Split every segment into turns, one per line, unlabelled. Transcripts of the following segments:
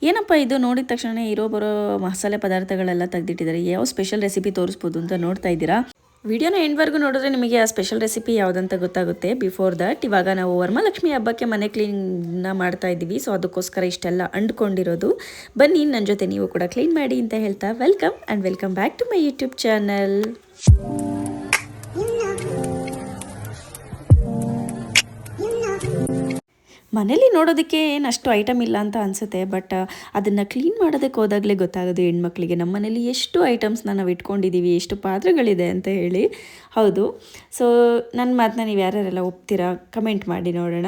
ಏನಪ್ಪ ಇದು ನೋಡಿದ ತಕ್ಷಣ ಇರೋ ಬರೋ ಮಸಾಲೆ ಪದಾರ್ಥಗಳೆಲ್ಲ ತೆಗೆದಿಟ್ಟಿದ್ದಾರೆ. ಯಾವ ಸ್ಪೆಷಲ್ ರೆಸಿಪಿ ತೋರಿಸ್ಬೋದು ಅಂತ ನೋಡ್ತಾ ಇದ್ದೀರಾ. ವಿಡಿಯೋನ ಎಂಡ್ವರೆಗೂ ನೋಡಿದ್ರೆ ನಿಮಗೆ ಆ ಸ್ಪೆಷಲ್ ರೆಸಿಪಿ ಯಾವುದಂತ ಗೊತ್ತಾಗುತ್ತೆ. ಬಿಫೋರ್ ದಟ್ ಇವಾಗ ನಾವು ವರಮಹಾಲಕ್ಷ್ಮಿ ಹಬ್ಬಕ್ಕೆ ಮನೆ ಕ್ಲೀನ್ನ ಮಾಡ್ತಾ ಇದ್ದೀವಿ. ಸೊ ಅದಕ್ಕೋಸ್ಕರ ಇಷ್ಟೆಲ್ಲ ಅಂಡ್ಕೊಂಡಿರೋದು. ಬನ್ನಿ ನನ್ನ ಜೊತೆ ನೀವು ಕೂಡ ಕ್ಲೀನ್ ಮಾಡಿ ಅಂತ ಹೇಳ್ತಾ welcome back to my YouTube channel. ಮನೇಲಿ ನೋಡೋದಕ್ಕೆ ಏನು ಅಷ್ಟು ಐಟಮ್ ಇಲ್ಲ ಅಂತ ಅನಿಸುತ್ತೆ, ಬಟ್ ಅದನ್ನು ಕ್ಲೀನ್ ಮಾಡೋದಕ್ಕೆ ಹೋದಾಗಲೇ ಗೊತ್ತಾಗೋದು ಹೆಣ್ಮಕ್ಳಿಗೆ ನಮ್ಮ ಮನೇಲಿ ಎಷ್ಟು ಐಟಮ್ಸ್ನ ನಾವು ಇಟ್ಕೊಂಡಿದ್ದೀವಿ, ಎಷ್ಟು ಪಾತ್ರೆಗಳಿದೆ ಅಂತ ಹೇಳಿ. ಹೌದು, ಸೊ ನನ್ನ ಮಾತನ್ನ ನೀವು ಯಾರ್ಯಾರೆಲ್ಲ ಒಪ್ತೀರಾ ಕಮೆಂಟ್ ಮಾಡಿ ನೋಡೋಣ.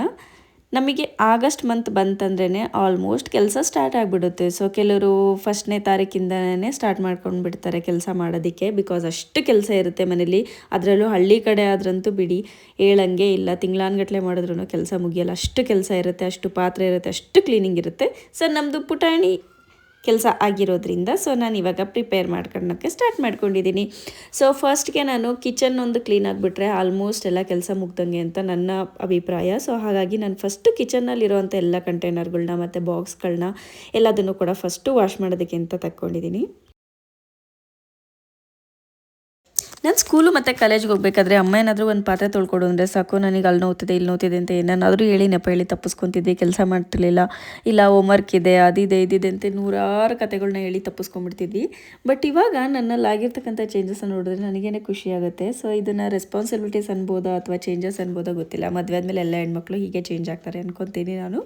ನಮಗೆ ಆಗಸ್ಟ್ ಮಂತ್ ಬಂತಂದ್ರೇ ಆಲ್ಮೋಸ್ಟ್ ಕೆಲಸ ಸ್ಟಾರ್ಟ್ ಆಗಿಬಿಡುತ್ತೆ. ಸೊ ಕೆಲವರು 1ನೇ ತಾರೀಕಿಂದನೇ ಸ್ಟಾರ್ಟ್ ಮಾಡ್ಕೊಂಡು ಬಿಡ್ತಾರೆ ಕೆಲಸ ಮಾಡೋದಕ್ಕೆ, ಬಿಕಾಸ್ ಅಷ್ಟು ಕೆಲಸ ಇರುತ್ತೆ ಮನೇಲಿ. ಅದರಲ್ಲೂ ಹಳ್ಳಿ ಕಡೆ ಆದ್ರಂತೂ ಬಿಡಿ ಹೇಳಂಗೆ ಇಲ್ಲ, ತಿಂಗಳಾನ್ಗಟ್ಲೆ ಮಾಡಿದ್ರೂ ಕೆಲಸ ಮುಗಿಯಲ್ಲ. ಅಷ್ಟು ಕೆಲಸ ಇರುತ್ತೆ, ಅಷ್ಟು ಪಾತ್ರೆ ಇರುತ್ತೆ, ಅಷ್ಟು ಕ್ಲೀನಿಂಗ್ ಇರುತ್ತೆ. ಸೊ ನಮ್ಮದು ಪುಟಾಣಿ ಕೆಲಸ ಆಗಿರೋದ್ರಿಂದ ಸೊ ನಾನು ಇವಾಗ ಪ್ರಿಪೇರ್ ಮಾಡ್ಕೊಳ್ಳೋಕ್ಕೆ ಸ್ಟಾರ್ಟ್ ಮಾಡ್ಕೊಂಡಿದ್ದೀನಿ. ಸೊ ಫಸ್ಟ್ಗೆ ನಾನು ಕಿಚನ್ ಒಂದು ಕ್ಲೀನ್ ಆಗಿಬಿಟ್ರೆ ಆಲ್ಮೋಸ್ಟ್ ಎಲ್ಲ ಕೆಲಸ ಮುಗ್ದಂಗೆ ಅಂತ ನನ್ನ ಅಭಿಪ್ರಾಯ. ಸೊ ಹಾಗಾಗಿ ನಾನು ಫಸ್ಟು ಕಿಚನ್ನಲ್ಲಿರೋವಂಥ ಎಲ್ಲ ಕಂಟೈನರ್ಗಳನ್ನ ಮತ್ತು ಬಾಕ್ಸ್ಗಳನ್ನ ಎಲ್ಲದನ್ನು ಕೂಡ ಫಸ್ಟು ವಾಶ್ ಮಾಡೋದಕ್ಕೆ ಅಂತ ತಕ್ಕೊಂಡಿದ್ದೀನಿ. ನಾನು ಸ್ಕೂಲು ಮತ್ತು ಕಾಲೇಜ್ಗೆ ಹೋಗ್ಬೇಕಾದ್ರೆ ಅಮ್ಮ ಏನಾದರೂ ಒಂದು ಪಾತ್ರೆ ತೊಳ್ಕೊಡು ಅಂದರೆ ಸಾಕು, ನನಗೆ ಅಲ್ಲಿ ನೋವ್ತಿದೆ ಇಲ್ಲಿ ನೋವ್ತಿದೆ ಅಂತ ಏನಾದರೂ ಹೇಳಿ ನೆಪ ಹೇಳಿ ತಪ್ಪಿಸ್ಕೊತಿದ್ದೆ, ಕೆಲಸ ಮಾಡ್ತಿರ್ಲಿಲ್ಲ. ಇಲ್ಲ ಹೋಮ್ವರ್ಕ್ ಇದೆ ಅದಿದೆ ಇದಿದೆ ಅಂತ ನೂರಾರು ಕತೆಗಳನ್ನ ಹೇಳಿ ತಪ್ಪಿಸ್ಕೊಂಡ್ಬಿಡ್ತಿದ್ವಿ. ಬಟ್ ಇವಾಗ ನನ್ನಲ್ಲಿ ಆಗಿರ್ತಕ್ಕಂಥ ಚೇಂಜಸ್ ನೋಡಿದ್ರೆ ನನಗೇನೆ ಖುಷಿಯಾಗುತ್ತೆ. ಸೊ ಇದನ್ನು ರೆಸ್ಪಾನ್ಸಿಬಿಲಿಟೀಸ್ ಅನ್ಬೋದಾ ಅಥವಾ ಚೇಂಜಸ್ ಅನ್ಬೋದಾ ಗೊತ್ತಿಲ್ಲ. ಮದುವೆ ಆದಮೇಲೆ ಎಲ್ಲ ಹೆಣ್ಮಕ್ಳು ಹೀಗೆ ಚೇಂಜ್ ಆಗ್ತಾರೆ ಅನ್ಕೊತೀನಿ ನಾನು.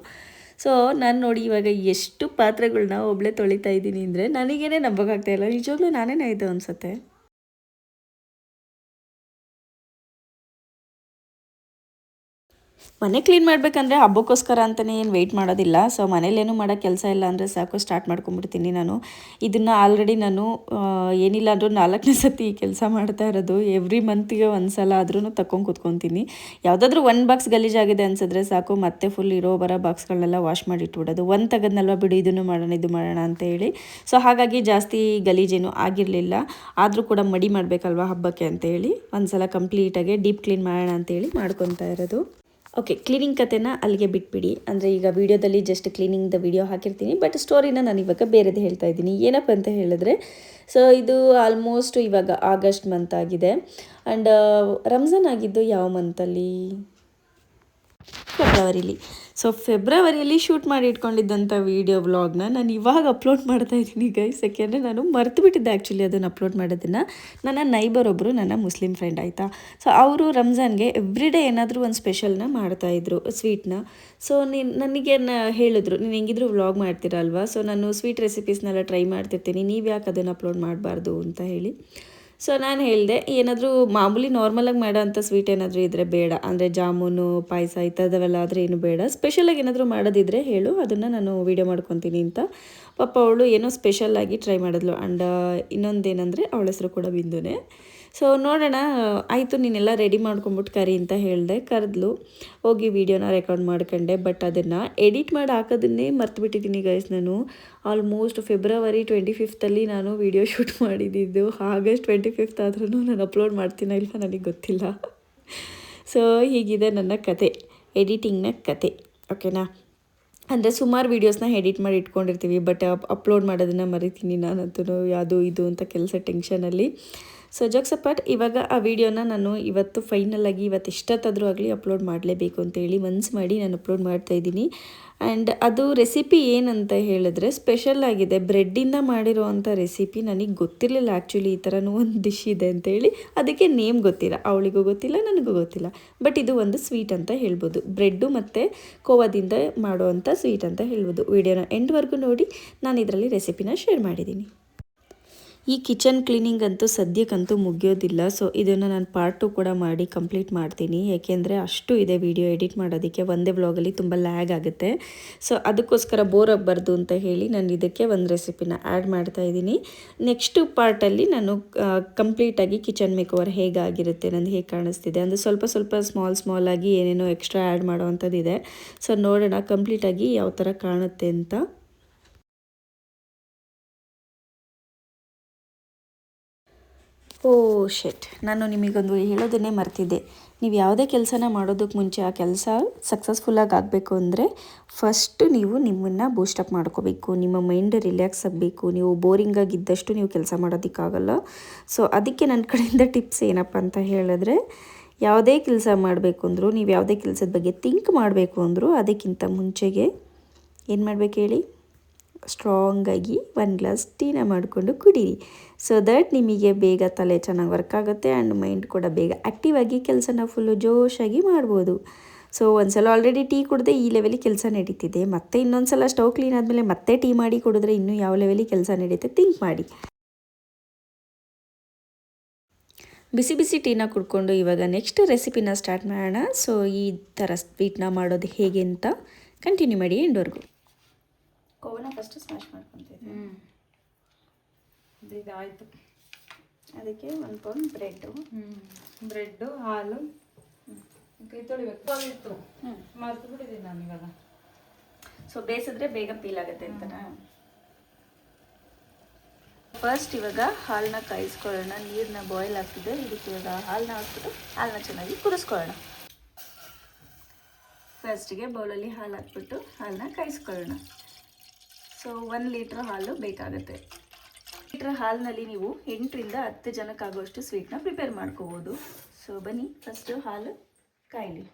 ಸೊ ನಾನು ನೋಡಿ ಇವಾಗ ಎಷ್ಟು ಪಾತ್ರೆಗಳನ್ನ ಒಬ್ಬಳೇ ತೊಳಿತಾ ಇದ್ದೀನಿ ಅಂದರೆ ನನಗೇನೆ ನಂಬೋಕ್ಕಾಗ್ತಾಯಿಲ್ಲ. ನಿಜವಾಗ್ಲೂ ನಾನೇನೇ ಇದು ಅನಿಸುತ್ತೆ. ಮನೆ ಕ್ಲೀನ್ ಮಾಡಬೇಕಂದ್ರೆ ಹಬ್ಬಕ್ಕೋಸ್ಕರ ಅಂತಲೇ ಏನು ವೆಯ್ಟ್ ಮಾಡೋದಿಲ್ಲ. ಸೊ ಮನೇಲೇನು ಮಾಡೋ ಕೆಲಸ ಇಲ್ಲ ಅಂದರೆ ಸಾಕು, ಸ್ಟಾರ್ಟ್ ಮಾಡ್ಕೊಂಬಿಡ್ತೀನಿ ನಾನು. ಇದನ್ನು ಆಲ್ರೆಡಿ ನಾನು ಏನಿಲ್ಲ ಅಂದರೂ 4ನೇ ಸತಿ ಈ ಕೆಲಸ ಮಾಡ್ತಾ ಇರೋದು. ಎವ್ರಿ ಮಂತಿಗೆ ಒಂದು ಸಲ ಆದ್ರೂ ತಗೊಂಡು ಕೂತ್ಕೊತೀನಿ. ಯಾವುದಾದ್ರೂ ಒಂದು ಬಾಕ್ಸ್ ಗಲೀಜಾಗಿದೆ ಅನ್ಸಿದ್ರೆ ಸಾಕು, ಮತ್ತೆ ಫುಲ್ ಇರೋ ಬರೋ ಬಾಕ್ಸ್ಗಳನ್ನೆಲ್ಲ ವಾಶ್ ಮಾಡಿ ಇಟ್ಬಿಡೋದು. ಒಂದು ತೆಗೆದ್ನಲ್ವ ಬಿಡು, ಇದನ್ನು ಮಾಡೋಣ ಇದು ಮಾಡೋಣ ಅಂತ ಹೇಳಿ. ಸೊ ಹಾಗಾಗಿ ಜಾಸ್ತಿ ಗಲೀಜೇನು ಆಗಿರಲಿಲ್ಲ. ಆದರೂ ಕೂಡ ಮಡಿ ಮಾಡಬೇಕಲ್ವ ಹಬ್ಬಕ್ಕೆ ಅಂತೇಳಿ ಒಂದು ಸಲ ಕಂಪ್ಲೀಟಾಗಿ ಡೀಪ್ ಕ್ಲೀನ್ ಮಾಡೋಣ ಅಂತೇಳಿ ಮಾಡ್ಕೊತಾ ಇರೋದು. ಓಕೆ, ಕ್ಲೀನಿಂಗ್ ಕತೆನ ಅಲ್ಲಿಗೆ ಬಿಟ್ಬಿಡಿ. ಅಂದರೆ ಈಗ ವೀಡಿಯೋದಲ್ಲಿ ಜಸ್ಟ್ ಕ್ಲೀನಿಂಗ್ದ ವೀಡಿಯೋ ಹಾಕಿರ್ತೀನಿ, ಬಟ್ ಸ್ಟೋರಿನ ನಾನು ಇವಾಗ ಬೇರೆದು ಹೇಳ್ತಾ ಇದ್ದೀನಿ. ಏನಪ್ಪ ಅಂತ ಹೇಳಿದ್ರೆ, ಸೊ ಇದು ಆಲ್ಮೋಸ್ಟ್ ಇವಾಗ ಆಗಸ್ಟ್ ಮಂತ್ ಆಗಿದೆ. ಆ್ಯಂಡ್ ರಂಜಾನ್ ಆಗಿದ್ದು ಯಾವ ಮಂತಲ್ಲಿ? ಫೆಬ್ರವರಿಲಿ. ಸೊ ಫೆಬ್ರವರಿಯಲ್ಲಿ ಶೂಟ್ ಮಾಡಿ ಇಟ್ಕೊಂಡಿದ್ದಂಥ ವೀಡಿಯೋ ವ್ಲಾಗ್ನ ನಾನು ಇವಾಗ ಅಪ್ಲೋಡ್ ಮಾಡ್ತಾ ಇದ್ದೀನಿ ಗೈಸ್. ಯಾಕೆಂದರೆ ನಾನು ಮರ್ತು ಬಿಟ್ಟಿದ್ದೆ ಆ್ಯಕ್ಚುಲಿ ಅದನ್ನು ಅಪ್ಲೋಡ್ ಮಾಡೋದನ್ನು. ನನ್ನ ನೈಬರ್ ಒಬ್ಬರು ನನ್ನ ಮುಸ್ಲಿಂ ಫ್ರೆಂಡ್ ಆಯಿತಾ. ಸೊ ಅವರು ರಂಜಾನ್ಗೆ ಎವ್ರಿ ಡೇ ಏನಾದರೂ ಒಂದು ಸ್ಪೆಷಲ್ನ ಮಾಡ್ತಾಯಿದ್ರು, ಸ್ವೀಟ್ನ. ಸೊ ನನಗೆ ಹೇಳಿದ್ರು, ನೀನು ಹೆಂಗಿದ್ರು ವ್ಲಾಗ್ ಮಾಡ್ತೀರಲ್ವ, ಸೊ ನಾನು ಸ್ವೀಟ್ ರೆಸಿಪೀಸ್ನೆಲ್ಲ ಟ್ರೈ ಮಾಡ್ತಿರ್ತೀನಿ, ನೀವು ಯಾಕೆ ಅದನ್ನು ಅಪ್ಲೋಡ್ ಮಾಡಬಾರ್ದು ಅಂತ ಹೇಳಿ. ಸೊ ನಾನು ಹೇಳಿದೆ, ಏನಾದರೂ ಮಾಮೂಲಿ ನಾರ್ಮಲಾಗಿ ಮಾಡೋ ಅಂಥ ಸ್ವೀಟ್ ಏನಾದರೂ ಇದ್ದರೆ ಬೇಡ, ಅಂದರೆ ಜಾಮೂನು ಪಾಯಸ ಈ ಥರದವೆಲ್ಲ ಆದರೆ ಏನು ಬೇಡ, ಸ್ಪೆಷಲಾಗಿ ಏನಾದರೂ ಮಾಡೋದಿದ್ರೆ ಹೇಳು, ಅದನ್ನು ನಾನು ವೀಡಿಯೋ ಮಾಡ್ಕೊತೀನಿ ಅಂತ. ಪಾಪ ಅವಳು ಏನೋ ಸ್ಪೆಷಲಾಗಿ ಟ್ರೈ ಮಾಡಿದ್ಲು. ಆ್ಯಂಡ್ ಇನ್ನೊಂದೇನೆಂದರೆ ಅವಳ ಹೆಸರು ಕೂಡ ಬಿಂದುನೇ. ಸೊ ನೋಡೋಣ ಆಯಿತು, ನೀನೆಲ್ಲ ರೆಡಿ ಮಾಡ್ಕೊಂಬಿಟ್ಟು ಕರಿ ಅಂತ ಹೇಳಿದೆ. ಕರೆದ್ಲು, ಹೋಗಿ ವೀಡಿಯೋನ ರೆಕಾರ್ಡ್ ಮಾಡ್ಕೊಂಡೆ. ಬಟ್ ಅದನ್ನು ಎಡಿಟ್ ಮಾಡಿ ಹಾಕೋದನ್ನೇ ಮರ್ತುಬಿಟ್ಟಿದ್ದೀನಿ ಗೈಸ್. ನಾನು ಆಲ್ಮೋಸ್ಟ್ ಫೆಬ್ರವರಿ 25 ನಾನು ವೀಡಿಯೋ ಶೂಟ್ ಮಾಡಿದ್ದು. ಆಗಸ್ಟ್ 25 ಆದ್ರೂ ನಾನು ಅಪ್ಲೋಡ್ ಮಾಡ್ತೀನೋ ಇಲ್ಲ ನನಗೆ ಗೊತ್ತಿಲ್ಲ. ಸೊ ಹೀಗಿದೆ ನನ್ನ ಕತೆ, ಎಡಿಟಿಂಗ್ನ ಕತೆ. ಓಕೆನಾ? ಅಂದರೆ ಸುಮಾರು ವೀಡಿಯೋಸ್ನ ಎಡಿಟ್ ಮಾಡಿ ಇಟ್ಕೊಂಡಿರ್ತೀವಿ, ಬಟ್ ಅಪ್ಲೋಡ್ ಮಾಡೋದನ್ನು ಮರಿತೀನಿ ನಾನಂತೂ, ಯಾವುದು ಇದು ಅಂತ ಕೆಲಸ ಟೆನ್ಷನಲ್ಲಿ. ಸೊ ಜೋಕ್ಸ್ ಅಪಾರ್ಟ್, ಇವಾಗ ಆ ವಿಡಿಯೋನ ನಾನು ಇವತ್ತು ಫೈನಲಾಗಿ ಇವತ್ತು ಎಷ್ಟೊತ್ತಾದರೂ ಆಗಲಿ ಅಪ್ಲೋಡ್ ಮಾಡಲೇಬೇಕು ಅಂತೇಳಿ ಮನ್ಸು ಮಾಡಿ ನಾನು ಅಪ್ಲೋಡ್ ಮಾಡ್ತಾಯಿದ್ದೀನಿ. ಆ್ಯಂಡ್ ಅದು ರೆಸಿಪಿ ಏನಂತ ಹೇಳಿದ್ರೆ ಸ್ಪೆಷಲ್ ಆಗಿದೆ, ಬ್ರೆಡ್ಡಿಂದ ಮಾಡಿರೋವಂಥ ರೆಸಿಪಿ. ನನಗೆ ಗೊತ್ತಿರಲಿಲ್ಲ ಆ್ಯಕ್ಚುಲಿ ಈ ಥರನೂ ಒಂದು ಡಿಶ್ ಇದೆ ಅಂತೇಳಿ. ಅದಕ್ಕೆ ನೇಮ್ ಗೊತ್ತಿಲ್ಲ, ಅವಳಿಗೂ ಗೊತ್ತಿಲ್ಲ ನನಗೂ ಗೊತ್ತಿಲ್ಲ. ಬಟ್ ಇದು ಒಂದು ಸ್ವೀಟ್ ಅಂತ ಹೇಳ್ಬೋದು, ಬ್ರೆಡ್ಡು ಮತ್ತು ಕೋವಾದಿಂದ ಮಾಡುವಂಥ ಸ್ವೀಟ್ ಅಂತ ಹೇಳ್ಬೋದು. ವಿಡಿಯೋನ ಎಂಡ್ವರೆಗೂ ನೋಡಿ, ನಾನು ಇದರಲ್ಲಿ ರೆಸಿಪಿನ ಶೇರ್ ಮಾಡಿದ್ದೀನಿ. ಈ ಕಿಚನ್ ಕ್ಲೀನಿಂಗ್ ಅಂತೂ ಸದ್ಯಕ್ಕಂತೂ ಮುಗಿಯೋದಿಲ್ಲ. ಸೊ ಇದನ್ನು ನಾನು ಪಾರ್ಟ್ 2 ಕೂಡ ಮಾಡಿ ಕಂಪ್ಲೀಟ್ ಮಾಡ್ತೀನಿ. ಏಕೆಂದರೆ ಅಷ್ಟು ಇದೆ ವಿಡಿಯೋ ಎಡಿಟ್ ಮಾಡೋದಕ್ಕೆ, ಒಂದೇ ವ್ಲಾಗಲ್ಲಿ ತುಂಬ ಲ್ಯಾಗ್ ಆಗುತ್ತೆ. ಸೊ ಅದಕ್ಕೋಸ್ಕರ ಬೋರ್ ಆಗಬಾರ್ದು ಅಂತ ಹೇಳಿ ನಾನು ಇದಕ್ಕೆ ಒಂದು ರೆಸಿಪಿನ ಆ್ಯಡ್ ಮಾಡ್ತಾಯಿದ್ದೀನಿ. ನೆಕ್ಸ್ಟು ಪಾರ್ಟಲ್ಲಿ ನಾನು ಕಂಪ್ಲೀಟಾಗಿ ಕಿಚನ್ ಮೇಕೋವರ್ ಹೇಗಾಗಿರುತ್ತೆ, ನಂದು ಹೇಗೆ ಕಾಣಿಸ್ತಿದೆ ಅಂದರೆ ಸ್ವಲ್ಪ ಸ್ಮಾಲಾಗಿ ಏನೇನೋ ಎಕ್ಸ್ಟ್ರಾ ಆ್ಯಡ್ ಮಾಡೋವಂಥದ್ದಿದೆ. ಸೊ ನೋಡೋಣ ಕಂಪ್ಲೀಟಾಗಿ ಯಾವ ಥರ ಕಾಣುತ್ತೆ ಅಂತ. ಓ ಶೆಟ್, ನಾನು ನಿಮಗೊಂದು ಹೇಳೋದನ್ನೇ ಮರ್ತಿದ್ದೆ. ನೀವು ಯಾವುದೇ ಕೆಲಸನ ಮಾಡೋದಕ್ಕೆ ಮುಂಚೆ ಆ ಕೆಲಸ ಸಕ್ಸಸ್ಫುಲ್ಲಾಗಿ ಆಗಬೇಕು ಅಂದರೆ ಫಸ್ಟು ನೀವು ನಿಮ್ಮನ್ನು ಬೂಸ್ಟಪ್ ಮಾಡ್ಕೋಬೇಕು, ನಿಮ್ಮ ಮೈಂಡ್ ರಿಲ್ಯಾಕ್ಸ್ ಆಗಬೇಕು. ನೀವು ಬೋರಿಂಗಾಗಿದ್ದಷ್ಟು ನೀವು ಕೆಲಸ ಮಾಡೋದಕ್ಕಾಗಲ್ಲ. ಸೊ ಅದಕ್ಕೆ ನನ್ನ ಕಡೆಯಿಂದ ಟಿಪ್ಸ್ ಏನಪ್ಪ ಅಂತ ಹೇಳಿದ್ರೆ, ಯಾವುದೇ ಕೆಲಸ ಮಾಡಬೇಕು ಅಂದರೂ, ನೀವು ಯಾವುದೇ ಕೆಲಸದ ಬಗ್ಗೆ ಥಿಂಕ್ ಮಾಡಬೇಕು ಅಂದರೂ ಅದಕ್ಕಿಂತ ಮುಂಚೆಗೆ ಏನು ಮಾಡಬೇಕು ಹೇಳಿ, ಸ್ಟ್ರಾಂಗಾಗಿ 1 ಗ್ಲಾಸ್ ಟೀನ ಮಾಡಿಕೊಂಡು ಕುಡೀರಿ. ಸೊ ದಟ್ ನಿಮಗೆ ಬೇಗ ತಲೆ ಚೆನ್ನಾಗಿ ವರ್ಕ್ ಆಗುತ್ತೆ ಆ್ಯಂಡ್ ಮೈಂಡ್ ಕೂಡ ಬೇಗ ಆ್ಯಕ್ಟಿವ್ ಆಗಿ ಕೆಲಸನ ಫುಲ್ಲು ಜೋಶಾಗಿ ಮಾಡ್ಬೋದು. ಸೊ ಒಂದ್ಸಲ ಆಲ್ರೆಡಿ ಟೀ ಕುಡಿದ್ರೆ ಈ ಲೆವೆಲಿಗೆ ಕೆಲಸ ನಡೀತಿದೆ, ಮತ್ತೆ ಇನ್ನೊಂದು ಸಲ ಸ್ಟವ್ ಕ್ಲೀನ್ ಆದಮೇಲೆ ಮತ್ತೆ ಟೀ ಮಾಡಿ ಕುಡಿದ್ರೆ ಇನ್ನೂ ಯಾವ ಲೆವೆಲಿಗೆ ಕೆಲಸ ನಡೀತೆ ಥಿಂಕ್ ಮಾಡಿ. ಬಿಸಿ ಬಿಸಿ ಟೀನ ಕುಡ್ಕೊಂಡು ಇವಾಗ ನೆಕ್ಸ್ಟ್ ರೆಸಿಪಿನ ಸ್ಟಾರ್ಟ್ ಮಾಡೋಣ. ಸೊ ಈ ಥರ ಸ್ವೀಟ್ನ ಮಾಡೋದು ಹೇಗೆ ಅಂತ ಕಂಟಿನ್ಯೂ ಮಾಡಿ ಎಂಡ್ವರೆಗೂ. ಕೋವನ ಫಸ್ಟ್ ಸ್ಮ್ಯಾಶ್ ಮಾಡ್ಕೊತಿದ್ದೆ.
ಇದಾಯಿತು.
ಅದಕ್ಕೆ 1 ಪೌಂಡ್ ಬ್ರೆಡ್ಡು,
ಬ್ರೆಡ್ಡು, ಹಾಲು, ಕೈ ತೊಳಿಬೇಕು ಇತ್ತು, ಮರ್ತು ಬಿಟ್ಟಿದ್ದೀನಿ ನಾನು ಇವಾಗ.
ಸೊ ಬೇಯಿಸಿದ್ರೆ ಬೇಗ ಪೀಲ್ ಆಗುತ್ತೆ ಅಂತನಾ. ಫಸ್ಟ್ ಇವಾಗ ಹಾಲನ್ನ ಕಾಯಿಸ್ಕೊಳ್ಳೋಣ. ನೀರನ್ನ ಬಾಯ್ಲ್ ಆಗ್ತಿದೆ, ಇದಕ್ಕೆ ಇವಾಗ ಹಾಲನ್ನ ಹಾಕ್ಬಿಟ್ಟು ಹಾಲನ್ನ ಚೆನ್ನಾಗಿ ಕುದಿಸ್ಕೊಳ್ಳೋಣ. ಫಸ್ಟಿಗೆ ಬೌಲಲ್ಲಿ ಹಾಲು ಹಾಕ್ಬಿಟ್ಟು ಹಾಲನ್ನ ಕಾಯಿಸ್ಕೊಳ್ಳೋಣ. ಸೊ 1 ಲೀಟ್ರ್ ಹಾಲು ಬೇಕಾಗುತ್ತೆ. ಲೀಟ್ರ್ ಹಾಲಿನಲ್ಲಿ ನೀವು 8ರಿಂದ 10 ಜನಕ್ಕಾಗುವಷ್ಟು ಸ್ವೀಟ್ನ ಪ್ರಿಪೇರ್ ಮಾಡ್ಕೋಬೋದು. ಸೊ ಬನ್ನಿ ಫಸ್ಟು ಹಾಲು ಕಾಯಿಲಿ.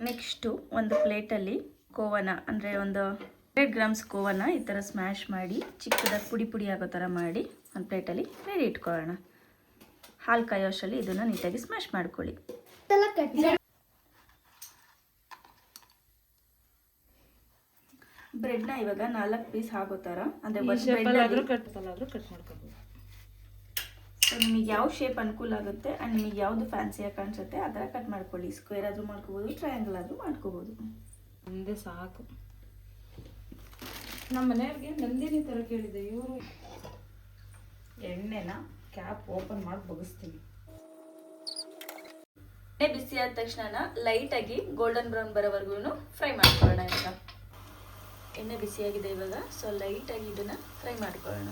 ನೆಕ್ಸ್ಟು ಒಂದು ಪ್ಲೇಟಲ್ಲಿ ಕೋವನ ಅಂದರೆ ಒಂದು 100 ಗ್ರಾಮ್ಸ್ ಕೋವನ ಈ ಥರ ಸ್ಮ್ಯಾಶ್ ಮಾಡಿ ಚಿಕ್ಕದಾಗಿ ಪುಡಿ ಪುಡಿ ಆಗೋ ಥರ ಮಾಡಿ ಒಂದು ಪ್ಲೇಟಲ್ಲಿ ರೆಡಿ ಇಟ್ಕೊಳ್ಳೋಣ. ಹಾಲು ಕಾಯೋಷ್ಟರಲ್ಲಿ ಇದನ್ನು ನೀಟಾಗಿ ಸ್ಮ್ಯಾಶ್ ಮಾಡ್ಕೊಳ್ಳಿ. ಬ್ರೆಡ್ನ ಇವಾಗ 4 ಪೀಸ್ ಆಗೋ ಥರ ಅಂದರೆ
ಕಟ್ ಮಾಡ್ಕೋಬೋದು.
ಸೊ ನಿಮಗೆ ಯಾವ ಶೇಪ್ ಅನುಕೂಲ ಆಗುತ್ತೆ ಆ್ಯಂಡ್ ನಿಮಗೆ ಯಾವುದು ಫ್ಯಾನ್ಸಿಯಾಗಿ ಕಾಣಿಸುತ್ತೆ ಆ ಥರ ಕಟ್ ಮಾಡ್ಕೊಳ್ಳಿ. ಸ್ಕ್ವೇರ್ ಆದರೂ ಮಾಡ್ಕೋಬೋದು, ಟ್ರಯಾಂಗಲ್ ಆದರೂ ಮಾಡ್ಕೋಬೋದು.
ಒಂದೇ ಸಾಕು. ನಮ್ಮ ಮನೆಯವ್ರಿಗೆ ನಂದಿನಿ ಥರ ಕೇಳಿದೆ, ಇವರು ಎಣ್ಣೆನ ಕ್ಯಾಪ್ ಓಪನ್ ಮಾಡಿ ಬಗ್ಗಿಸ್ತೀನಿ.
ಎಣ್ಣೆ ಬಿಸಿ ಆದ ತಕ್ಷಣ ಲೈಟಾಗಿ ಗೋಲ್ಡನ್ ಬ್ರೌನ್ ಬರೋವರೆಗೂ ಫ್ರೈ ಮಾಡ್ಕೊಳ್ಳೋಣ. ಇವಾಗ ಎಣ್ಣೆ ಬಿಸಿಯಾಗಿದೆ ಇವಾಗ. ಸೊ ಲೈಟಾಗಿ ಇದನ್ನು ಫ್ರೈ ಮಾಡ್ಕೊಳ್ಳೋಣ.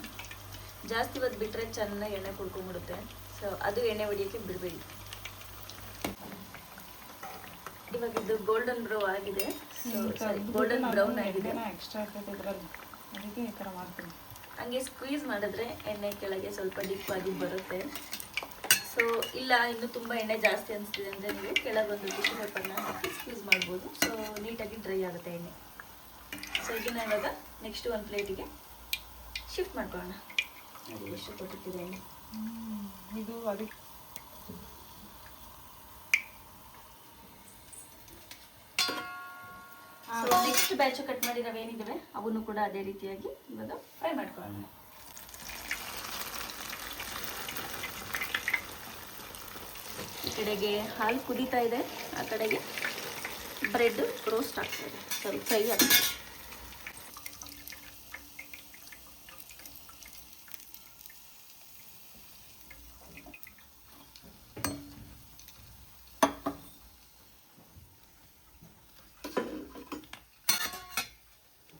ಜಾಸ್ತಿ ಹೊತ್ತು ಬಿಟ್ಟರೆ ಚೆನ್ನಾಗಿ ಎಣ್ಣೆ ಕುಡ್ಕೊಂಡ್ಬಿಡುತ್ತೆ. ಸೊ ಅದು ಎಣ್ಣೆ ಹೊಡಿಯೋಕ್ಕೆ ಬಿಡಬೇಡಿ. ಇವಾಗ ಇದು ಗೋಲ್ಡನ್ ಬ್ರೌನ್ ಆಗಿದೆ. ಗೋಲ್ಡನ್ ಬ್ರೌನ್ ಆಗಿದೆ.
ಎಕ್ಸ್ಟ್ರಾ ಇದರಲ್ಲಿ ಅದಕ್ಕೆ ಈ ಥರ ಮಾಡ್ತೀನಿ.
ಹಂಗೆ ಸ್ಕ್ವೀಸ್ ಮಾಡಿದ್ರೆ ಎಣ್ಣೆ ಕೆಳಗೆ ಸ್ವಲ್ಪ ಡಿಪ್ ಆಗಿ ಬರುತ್ತೆ. ಸೊ ಇಲ್ಲ ಇನ್ನು ತುಂಬ ಎಣ್ಣೆ ಜಾಸ್ತಿ ಅನಿಸ್ತಿದೆ ಅಂದರೆ ನೀವು ಕೆಳಗೊಂದು ಟಿಶ್ಯೂ ಪೇಪರ್ನ ಹಾಕಿ ಸ್ಕ್ವೀಸ್ ಮಾಡ್ಬೋದು. ಸೊ ನೀಟಾಗಿ ಡ್ರೈ ಆಗುತ್ತೆ ಎಣ್ಣೆ. ಸೊ ಇದನ್ನ ಇವಾಗ ನೆಕ್ಸ್ಟ್ ಒಂದು ಪ್ಲೇಟಿಗೆ ಶಿಫ್ಟ್ ಮಾಡ್ಕೊಳ್ಳೋಣ. ಅದು ಎಷ್ಟು ಕೊಟ್ಟಿರ್ತೀವಿ ಎಣ್ಣೆ
ಇದು ಅದಕ್ಕೆ.
ಸೊ ನೆಕ್ಸ್ಟ್ ಬ್ಯಾಚು ಕಟ್ ಮಾಡಿರೋವೇನಿದ್ದಾವೆ ಅವನ್ನು ಕೂಡ ಅದೇ ರೀತಿಯಾಗಿ ಇವಾಗ ಫ್ರೈ ಮಾಡ್ಕೊಳ್ಳೋಣ. ಈ ಕಡೆಗೆ ಹಾಲು ಕುದೀತಾ ಇದೆ, ಆ ಕಡೆಗೆ ಬ್ರೆಡ್ ರೋಸ್ಟ್ ಆಗ್ತಾ ಇದೆ, ಸಾರಿ ಫ್ರೈ ಆಗ್ತದೆ.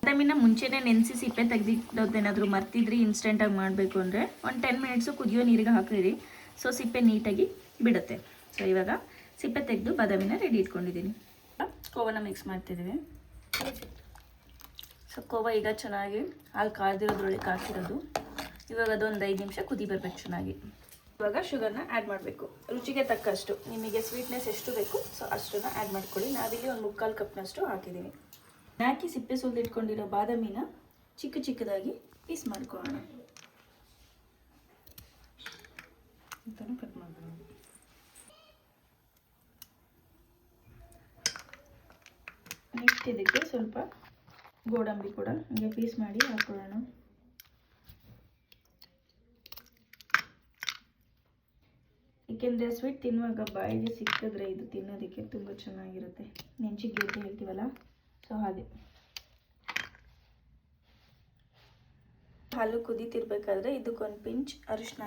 ಬಾದಾಮಿನ ಮುಂಚೆನೇ ನೆನೆಸಿ ಸಿಪ್ಪೆ ತೆಗೆದಿಟ್ಟೋದೇನಾದರೂ ಮರ್ತಿದ್ರಿ ಇನ್ಸ್ಟೆಂಟಾಗಿ ಮಾಡಬೇಕು ಅಂದರೆ ಒಂದು 10 ಮಿನಿಟ್ಸು ಕುದಿಯೋ ನೀರಿಗೆ ಹಾಕಿರಿ. ಸೊ ಸಿಪ್ಪೆ ನೀಟಾಗಿ ಬಿಡುತ್ತೆ. ಸೊ ಇವಾಗ ಸಿಪ್ಪೆ ತೆಗೆದು ಬಾದಾಮಿನ ರೆಡಿ ಇಟ್ಕೊಂಡಿದ್ದೀನಿ. ಕೋವನ ಮಿಕ್ಸ್ ಮಾಡ್ತಿದ್ದೀವಿ. ಸೊ ಕೋವ ಈಗ ಚೆನ್ನಾಗಿ ಹಾಲು ಕಾದಿರೋದ್ರೊಳಗೆ ಹಾಕಿರೋದು. ಇವಾಗ ಅದೊಂದು 5 ನಿಮಿಷ ಕುದಿ ಬರಬೇಕು ಚೆನ್ನಾಗಿ. ಇವಾಗ ಶುಗರ್ನ ಆ್ಯಡ್ ಮಾಡಬೇಕು. ರುಚಿಗೆ ತಕ್ಕಷ್ಟು ನಿಮಗೆ ಸ್ವೀಟ್ನೆಸ್ ಎಷ್ಟು ಬೇಕು ಸೊ ಅಷ್ಟನ್ನು ಆ್ಯಡ್ ಮಾಡ್ಕೊಳ್ಳಿ. ನಾವಿಲ್ಲಿ ಒಂದು 3/4 ಕಪ್ನಷ್ಟು ಹಾಕಿದ್ದೀವಿ. ಹಾಕಿ ಸಿಪ್ಪೆ ಸುಲಿದಿಟ್ಕೊಂಡಿರೋ ಬಾದಾಮಿನ ಚಿಕ್ಕ ಚಿಕ್ಕದಾಗಿ ಪೀಸ್ ಮಾಡ್ಕೊಳ್ಳೋಣ.
ಕಟ್ ಮಾಡ್ಕೊಳ್ಳೋಣ.
ನೆಕ್ಸ್ಟ್ ಇದಕ್ಕೆ ಸ್ವಲ್ಪ ಗೋಡಂಬಿ ಕೂಡ ಹೀಗೆ ಪೀಸ್ ಮಾಡಿ ಹಾಕೊಳ್ಳೋಣ. ಏಕೆಂದರೆ ಸ್ವೀಟ್ ತಿನ್ನುವಾಗ ಬಾಯಿಗೆ ಸಿಕ್ಕಿದ್ರೆ ಇದು ತಿನ್ನೋದಕ್ಕೆ ತುಂಬ ಚೆನ್ನಾಗಿರುತ್ತೆ. ನೆಂಚಿಗೆ ಗೆಡ್ಡೆ ಹೇಳ್ತೀವಲ್ಲ, ಸೊ ಹಾಗೆ. ಹಾಲು ಕುದೀತಿರ್ಬೇಕಾದ್ರೆ ಇದಕ್ಕೊಂದು ಪಿಂಚ್ ಅರಿಶಿನ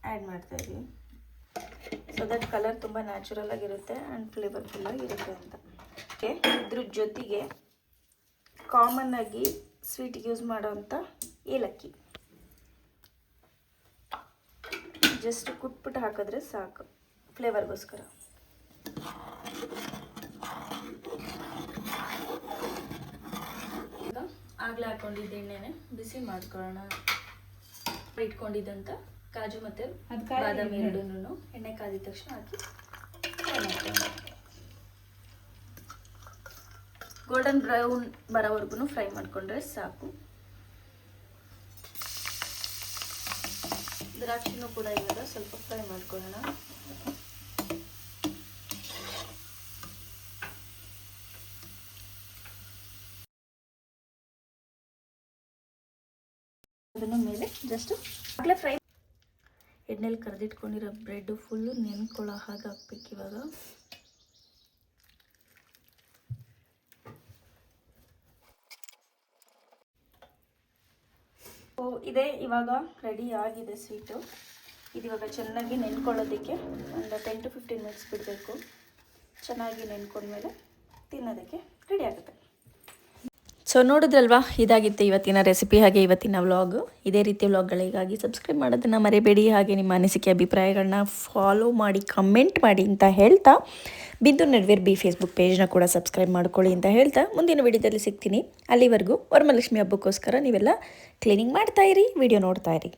ಆ್ಯಡ್ ಮಾಡ್ತಾ ಇದ್ದೀವಿ. ಸೊ ದಟ್ ಕಲರ್ ತುಂಬ ನ್ಯಾಚುರಲ್ ಆಗಿರುತ್ತೆ ಆ್ಯಂಡ್ ಫ್ಲೇವರ್ಫುಲ್ ಆಗಿರುತ್ತೆ ಅಂತ. ಇದ್ರ ಜೊತೆಗೆ ಕಾಮನ್ ಆಗಿ ಸ್ವೀಟಿಗೆ ಯೂಸ್ ಮಾಡೋವಂಥ ಏಲಕ್ಕಿ. ಜಸ್ಟ್ ಕುಟ್ಬಿಟ್ಟು ಹಾಕಿದ್ರೆ ಸಾಕು ಫ್ಲೇವರ್ಗೋಸ್ಕರ. ಈಗ ಆಗಲೇ ಹಾಕೊಂಡಿದ್ದ ಎಣ್ಣೆನೆ ಬಿಸಿ ಮಾಡ್ಕೊಳ್ಳೋಣ. ಇಟ್ಕೊಂಡಿದ್ದಂಥ ಕಾಜು ಮತ್ತು ಬಾದಾಮಿ ಎರಡನ್ನೂ ಎಣ್ಣೆ ಕಾದಿದ ತಕ್ಷಣ ಹಾಕಿ ಗೋಲ್ಡನ್ ಬ್ರೌನ್ ಬರೋವರೆಗೂ ಫ್ರೈ ಮಾಡಿಕೊಂಡ್ರೆ ಸಾಕು. ದ್ರಾಕ್ಷಿನೂ ಕೂಡ ಇವಾಗ ಸ್ವಲ್ಪ ಫ್ರೈ ಮಾಡ್ಕೊಳ್ಳೋಣ. ಅದನ್ನು ಮೇಲೆ ಜಸ್ಟ್ ಆಗಲೇ ಫ್ರೈ ಎಣ್ಣೆಲಿ ಕರೆದಿಟ್ಕೊಂಡಿರೋ ಬ್ರೆಡ್ ಫುಲ್ಲು ನೆನ್ಕೊಳ್ಳೋ ಹಾಗೆ ಹಾಕ್ಬೇಕು. ಇವಾಗ ಇದೇ ಇವಾಗ ರೆಡಿ ಆಗಿದೆ ಸ್ವೀಟು. ಇದು ಇವಾಗ ಚೆನ್ನಾಗಿ ನೆನ್ಕೊಳ್ಳೋದಕ್ಕೆ ಒಂದು 10 to 15 ಮಿನಿಟ್ಸ್ ಬಿಡಬೇಕು. ಚೆನ್ನಾಗಿ ನೆನ್ಕೊಂಡ್ಮೇಲೆ ತಿನ್ನೋದಕ್ಕೆ ರೆಡಿ ಆಗುತ್ತೆ. ಸೊ ನೋಡಿದ್ರಲ್ವಾ, ಇದಾಗಿತ್ತು ಇವತ್ತಿನ ರೆಸಿಪಿ ಹಾಗೆ ಇವತ್ತಿನ ವ್ಲಾಗು. ಇದೇ ರೀತಿ ವ್ಲಾಗ್ಗಳಿಗಾಗಿ ಸಬ್ಸ್ಕ್ರೈಬ್ ಮಾಡೋದನ್ನು ಮರಿಬೇಡಿ. ಹಾಗೆ ನಿಮ್ಮ ಅನಿಸಿಕೆ ಅಭಿಪ್ರಾಯಗಳನ್ನ ಫಾಲೋ ಮಾಡಿ ಕಮೆಂಟ್ ಮಾಡಿ ಅಂತ ಹೇಳ್ತಾ, ಬಿಂದು ನಡ್ವೇರ್ ಬಿ ಫೇಸ್ಬುಕ್ ಪೇಜ್ನ ಕೂಡ ಸಬ್ಸ್ಕ್ರೈಬ್ ಮಾಡ್ಕೊಳ್ಳಿ ಅಂತ ಹೇಳ್ತಾ ಮುಂದಿನ ವಿಡಿಯೋದಲ್ಲಿ ಸಿಗ್ತೀನಿ. ಅಲ್ಲಿವರೆಗೂ ವರಮಹಾಲಕ್ಷ್ಮಿ ಹಬ್ಬಕ್ಕೋಸ್ಕರ ನೀವೆಲ್ಲ ಕ್ಲೀನಿಂಗ್ ಮಾಡ್ತಾಯಿರಿ, ವಿಡಿಯೋ ನೋಡ್ತಾಯಿರಿ.